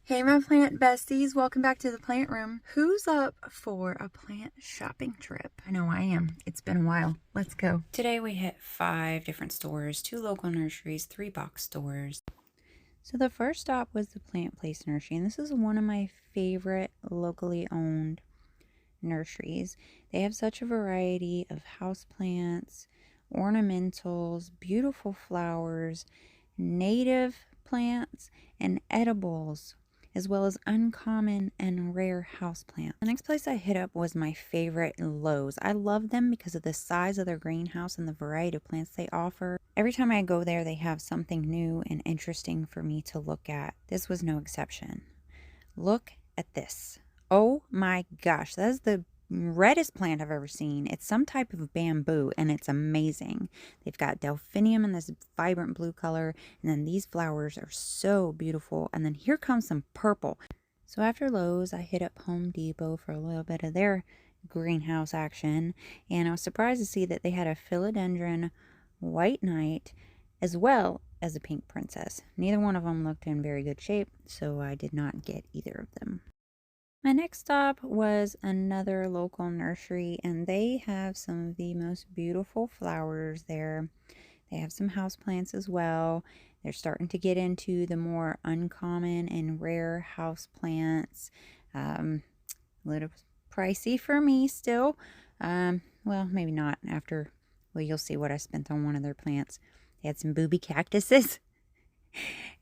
Hey my plant besties, welcome back to the plant room. Who's up for a plant shopping trip? I know I am. It's been a while. Let's go. Today we hit 5 different stores, 2 local nurseries, 3 box stores. So the first stop was the Plant Place Nursery, and this is one of my favorite locally owned nurseries. They have such a variety of houseplants, ornamentals, beautiful flowers, native plants, and edibles, as well as uncommon and rare houseplants. The next place I hit up was my favorite, Lowe's. I love them because of the size of their greenhouse and the variety of plants they offer. Every time I go there, they have something new and interesting for me to look at. This was no exception. Look at this. Oh my gosh, that is the reddest plant I've ever seen. It's some type of bamboo and it's amazing. They've got delphinium in this vibrant blue color, and then these flowers are so beautiful. And then here comes some purple. So after Lowe's, I hit up Home Depot for a little bit of their greenhouse action, and I was surprised to see that they had a philodendron white knight as well as a pink princess. Neither one of them looked in very good shape, so I did not get either of them. My next stop was another local nursery, and they have some of the most beautiful flowers there. They have some houseplants as well. They're starting to get into the more uncommon and rare houseplants. A little pricey for me still. Well, maybe not after, well, you'll see what I spent on one of their plants. They had some booby cactuses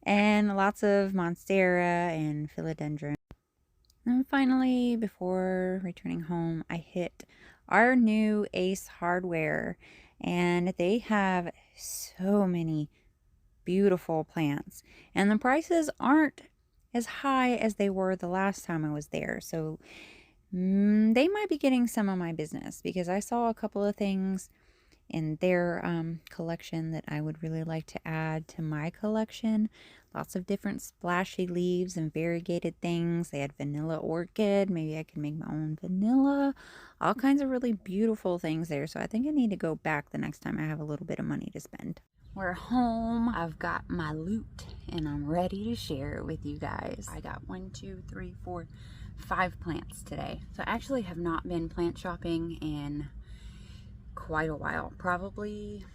and lots of monstera and philodendron. And finally, before returning home, I hit our new Ace Hardware, and they have so many beautiful plants, and the prices aren't as high as they were the last time I was there. So they might be getting some of my business because I saw a couple of things in their collection that I would really like to add to my collection. Lots of different splashy leaves and variegated things. They had vanilla orchid. Maybe I can make my own vanilla. All kinds of really beautiful things there. So I think I need to go back the next time I have a little bit of money to spend. We're home. I've got my loot and I'm ready to share it with you guys. I got 5 plants today. So I actually have not been plant shopping in quite a while, probably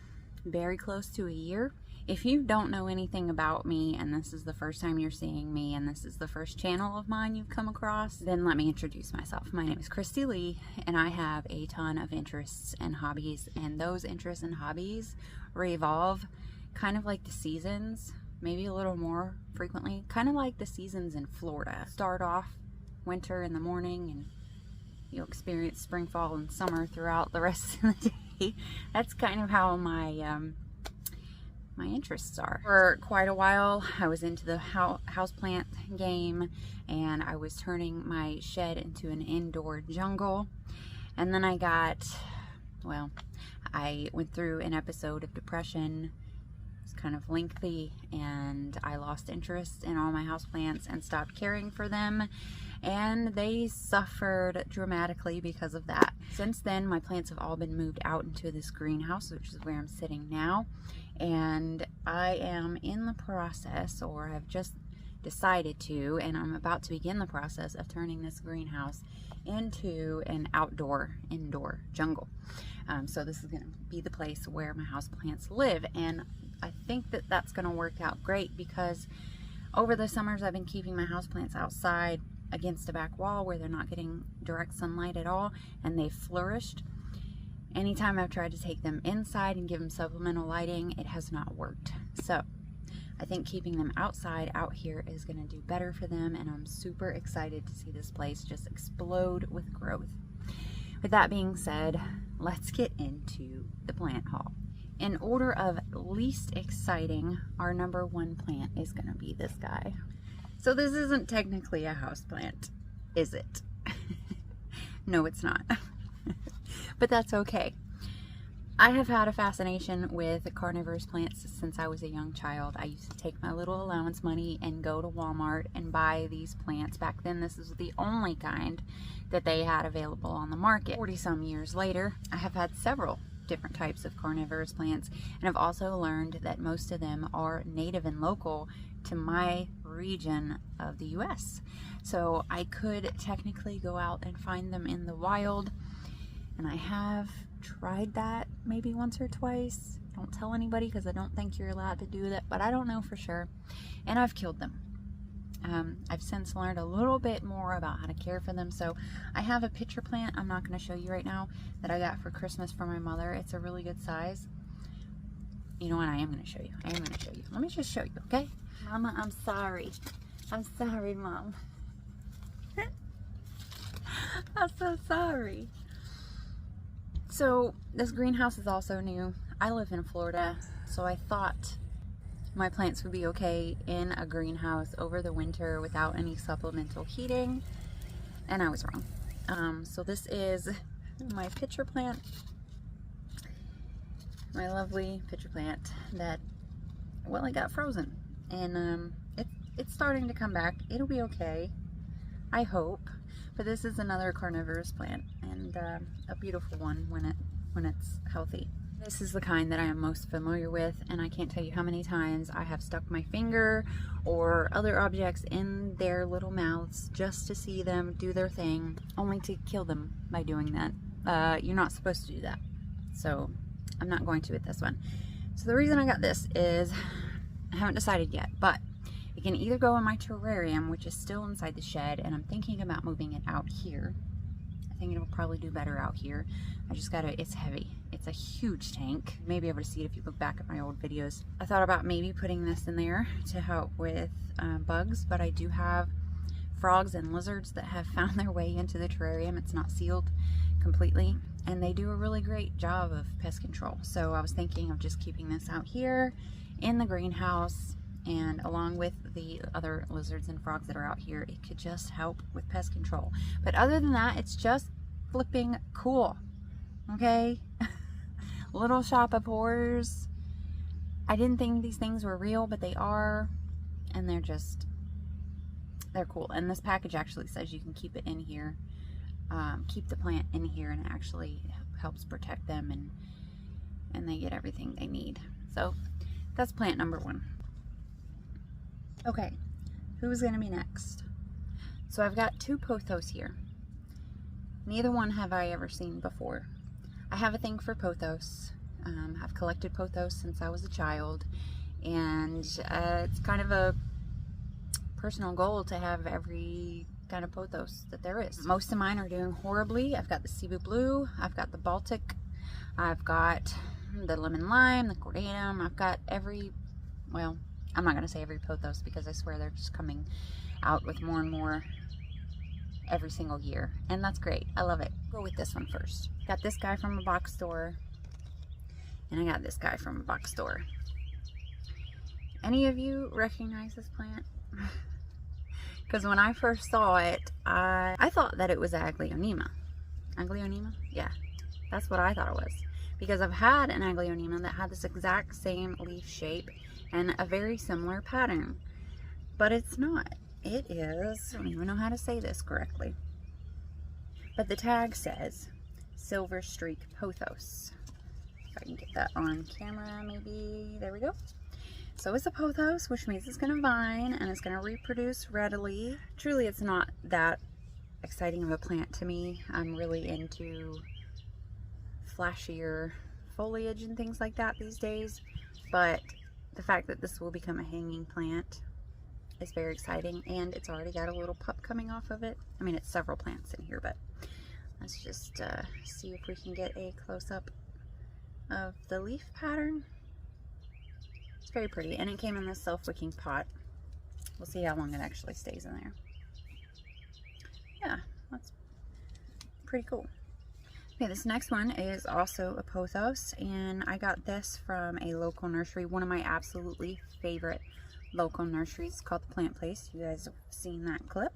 very close to a year. If you don't know anything about me and this is the first time you're seeing me and this is the first channel of mine you've come across, then let me introduce myself. My name is Christy Lee, and I have a ton of interests and hobbies, and those interests and hobbies revolve kind of like the seasons, maybe a little more frequently, kind of like the seasons in Florida. Start off winter in the morning and you'll experience spring, fall, and summer throughout the rest of the day. That's kind of how my my interests are. For quite a while, I was into the houseplant game, and I was turning my shed into an indoor jungle. And then I went through an episode of depression. It's kind of lengthy, and I lost interest in all my houseplants and stopped caring for them, and they suffered dramatically because of that. Since then, my plants have all been moved out into this greenhouse, which is where I'm sitting now, and I am in the process, or have just decided to, and I'm about to begin the process of turning this greenhouse into an indoor jungle. So this is going to be the place where my houseplants live, and I think that that's going to work out great because over the summers I've been keeping my houseplants outside against a back wall where they're not getting direct sunlight at all, and they've flourished. Anytime I've tried to take them inside and give them supplemental lighting, it has not worked. So I think keeping them outside out here is going to do better for them, and I'm super excited to see this place just explode with growth. With that being said, let's get into the plant haul. In order of least exciting, our number 1 plant is going to be this guy. So this isn't technically a house plant, is it? No, it's not. But that's okay. I have had a fascination with carnivorous plants since I was a young child. I used to take my little allowance money and go to Walmart and buy these plants. Back then, this was the only kind that they had available on the market. 40-some years later, I have had several different types of carnivorous plants, and I've also learned that most of them are native and local to my region of the US. So I could technically go out and find them in the wild, and I have tried that maybe once or twice. Don't tell anybody because I don't think you're allowed to do that, but I don't know for sure. And I've killed them. I've since learned a little bit more about how to care for them. So I have a pitcher plant I'm not going to show you right now that I got for Christmas from my mother. It's a really good size. You know what? I am going to show you. I am going to show you. Let me just show you, okay? Mama, I'm sorry. I'm sorry, Mom. I'm so sorry. So this greenhouse is also new. I live in Florida, so I thought my plants would be okay in a greenhouse over the winter without any supplemental heating, and I was wrong. So this is my pitcher plant, my lovely pitcher plant that, well, it got frozen, and it's starting to come back. It'll be okay, I hope. But this is another carnivorous plant, and a beautiful one when it's healthy. This is the kind that I am most familiar with, and I can't tell you how many times I have stuck my finger or other objects in their little mouths just to see them do their thing, only to kill them by doing that. You're not supposed to do that, so I'm not going to with this one. So the reason I got this is I haven't decided yet, but it can either go in my terrarium, which is still inside the shed, and I'm thinking about moving it out here. I think it'll probably do better out here. I just gotta, it's heavy. It's a huge tank. You may be able to see it if you look back at my old videos. I thought about maybe putting this in there to help with bugs, but I do have frogs and lizards that have found their way into the terrarium. It's not sealed completely, and they do a really great job of pest control. So I was thinking of just keeping this out here in the greenhouse, and along with the other lizards and frogs that are out here, it could just help with pest control. But other than that, it's just flipping cool, okay? Little shop of horrors. I didn't think these things were real, but they are, and they're cool. And this package actually says you can keep it in here, keep the plant in here, and it actually helps protect them, and they get everything they need. So that's plant number one. Okay, who's gonna be next? So I've got two pothos here. Neither one have I ever seen before. I have a thing for pothos. I've collected pothos since I was a child, and it's kind of a personal goal to have every kind of pothos that there is. Most of mine are doing horribly. I've got the Cebu Blue, I've got the Baltic, I've got the Lemon Lime, the Cordatum. I've got every, well, I'm not going to say every pothos because I swear they're just coming out with more and more every single year, and that's great. I love it. Go with this one first. Got this guy from a box store, and I got this guy from a box store. Any of you recognize this plant? Because when I first saw it, I thought that it was Aglaonema. Aglaonema? Yeah, that's what I thought it was. Because I've had an Aglaonema that had this exact same leaf shape and a very similar pattern. But it's not. It is, I don't even know how to say this correctly, but the tag says Silver Streak Pothos. If I can get that on camera, maybe. There we go. So it's a pothos, which means it's going to vine and it's going to reproduce readily. Truly, it's not that exciting of a plant to me. I'm really into flashier foliage and things like that these days, but the fact that this will become a hanging plant is very exciting, and it's already got a little pup coming off of it. I mean, it's several plants in here, but let's just see if we can get a close-up of the leaf pattern. It's very pretty, and it came in this self-wicking pot. We'll see how long it actually stays in there. Yeah, that's pretty cool. Okay, this next one is also a pothos, and I got this from a local nursery, one of my absolutely favorite local nurseries. It's called The Plant Place. You guys have seen that clip.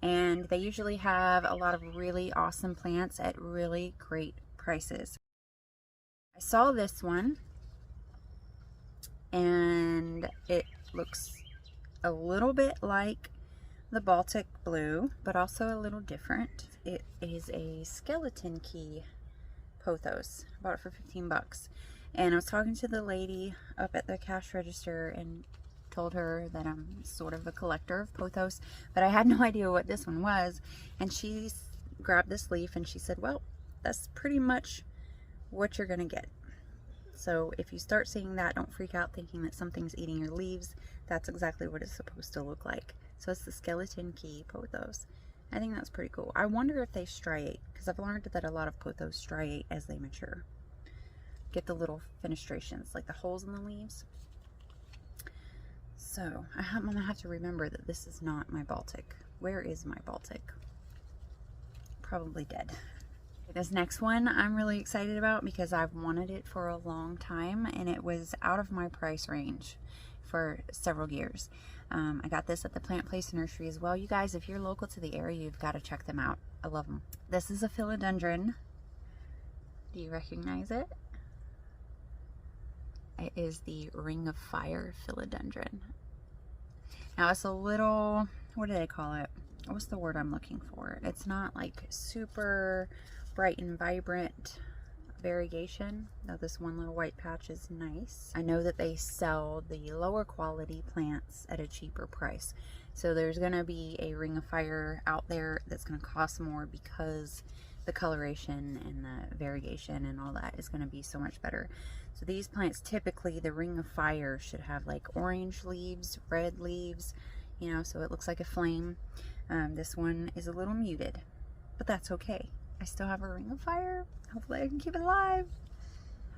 And they usually have a lot of really awesome plants at really great prices. I saw this one, and it looks a little bit like the Baltic Blue, but also a little different. It is a skeleton key pothos. I bought it for 15 bucks. And I was talking to the lady up at the cash register and told her that I'm sort of a collector of pothos, but I had no idea what this one was. And she grabbed this leaf and she said, well, that's pretty much what you're gonna get. So if you start seeing that, don't freak out thinking that something's eating your leaves. That's exactly what it's supposed to look like. So it's the skeleton key pothos. I think that's pretty cool. I wonder if they striate, because I've learned that a lot of pothos striate as they mature. Get the little fenestrations, like the holes in the leaves. So I'm gonna have to remember that this is not my Baltic. Where is my Baltic? Probably dead. This next one I'm really excited about because I've wanted it for a long time, and it was out of my price range for several years. I got this at the Plant Place Nursery as well. You guys, if you're local to the area, you've got to check them out. I love them. This is a philodendron. Do you recognize it? It is the Ring of Fire philodendron. Now it's a little, what do they call it? What's the word I'm looking for? It's not like super bright and vibrant variegation. Now this one little white patch is nice. I know that they sell the lower quality plants at a cheaper price. So there's gonna be a Ring of Fire out there that's gonna cost more because the coloration and the variegation and all that is gonna be so much better. So these plants, typically the Ring of Fire should have like orange leaves, red leaves, you know, so it looks like a flame. This one is a little muted, but that's okay. I still have a Ring of Fire. Hopefully I can keep it alive.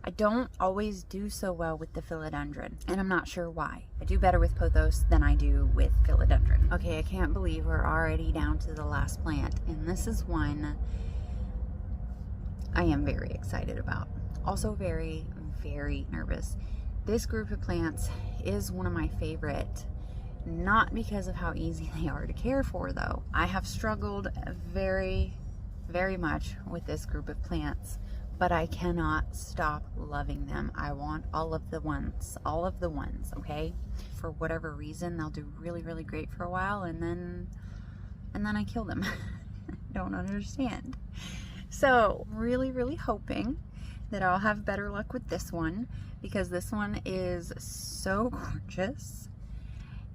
I don't always do so well with the philodendron, and I'm not sure why. I do better with pothos than I do with philodendron. Okay, I can't believe we're already down to the last plant, and this is one I am very excited about. Also very, very nervous. This group of plants is one of my favorite, not because of how easy they are to care for though. I have struggled very much with this group of plants, but I cannot stop loving them. I want all of the ones, okay? For whatever reason, they'll do really great for a while, and then I kill them. I don't understand. So really hoping that I'll have better luck with this one, because this one is so gorgeous,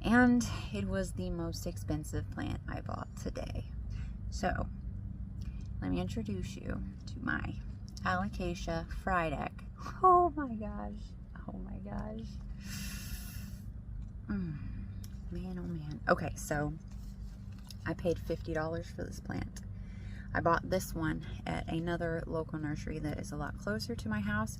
and it was the most expensive plant I bought today. So let me introduce you to my Alocasia Frydek. Oh my gosh. Oh my gosh. Man, oh man. Okay, so I paid $50 for this plant. I bought this one at another local nursery that is a lot closer to my house.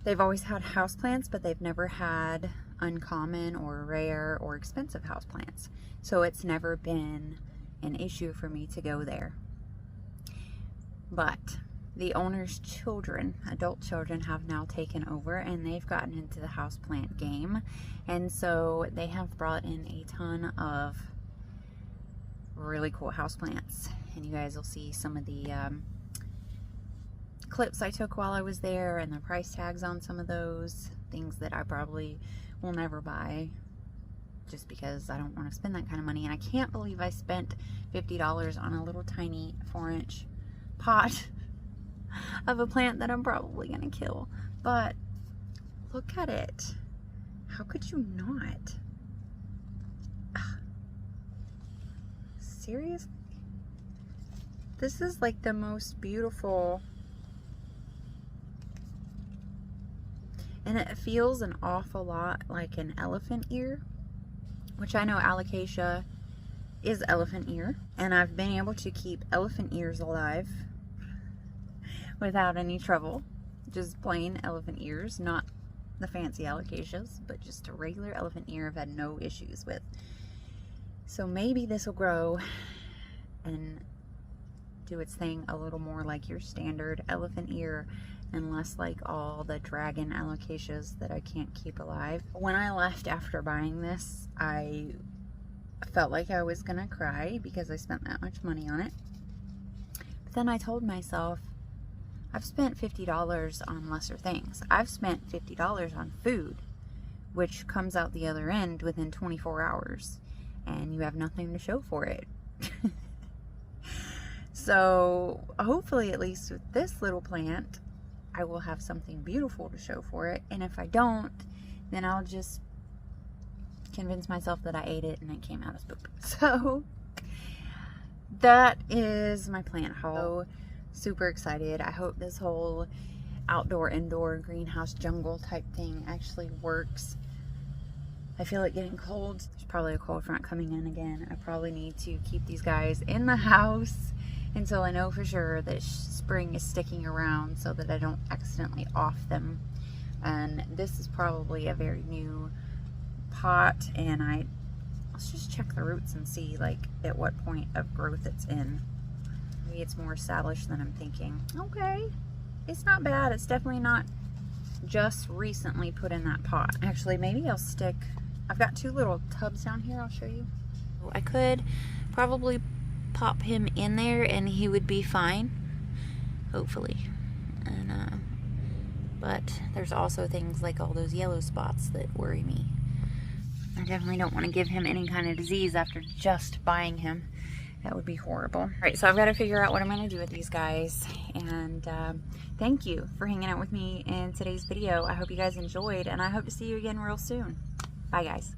They've always had houseplants, but they've never had uncommon or rare or expensive houseplants. So it's never been an issue for me to go there. But the owner's children, adult children, have now taken over, and they've gotten into the houseplant game. And so they have brought in a ton of really cool houseplants. And you guys will see some of the clips I took while I was there, and the price tags on some of those. Things that I probably will never buy, just because I don't want to spend that kind of money. And I can't believe I spent $50 on a little tiny 4-inch pot of a plant that I'm probably gonna kill. But look at it. How could you not? Seriously? This is like the most beautiful, and it feels an awful lot like an elephant ear, which I know Alocasia is elephant ear, and I've been able to keep elephant ears alive without any trouble. Just plain elephant ears, not the fancy Alocasias, but just a regular elephant ear I've had no issues with. So maybe this will grow and do its thing a little more like your standard elephant ear, and less like all the dragon Alocasias that I can't keep alive. When I left after buying this, I felt like I was gonna cry because I spent that much money on it. But then I told myself, I've spent $50 on lesser things. I've spent $50 on food, which comes out the other end within 24 hours, and you have nothing to show for it. So hopefully, at least with this little plant, I will have something beautiful to show for it. And if I don't, then I'll just convince myself that I ate it and it came out as poop. So that is my plant haul. Super excited. I hope this whole outdoor indoor greenhouse jungle type thing actually works. I feel it getting cold. There's probably a cold front coming in again. I probably need to keep these guys in the house until I know for sure that spring is sticking around so that I don't accidentally off them. And this is probably a very new pot, and let's just check the roots and see like at what point of growth it's in. Maybe it's more established than I'm thinking. Okay, it's not bad. It's definitely not just recently put in that pot. Actually, maybe I'll stick, I've got 2 little tubs down here. I'll show you. I could probably pop him in there and he would be fine, hopefully. And but there's also things like all those yellow spots that worry me. I definitely don't want to give him any kind of disease after just buying him. That would be horrible. All right, so I've got to figure out what I'm going to do with these guys. And thank you for hanging out with me in today's video. I hope you guys enjoyed, and I hope to see you again real soon. Bye, guys.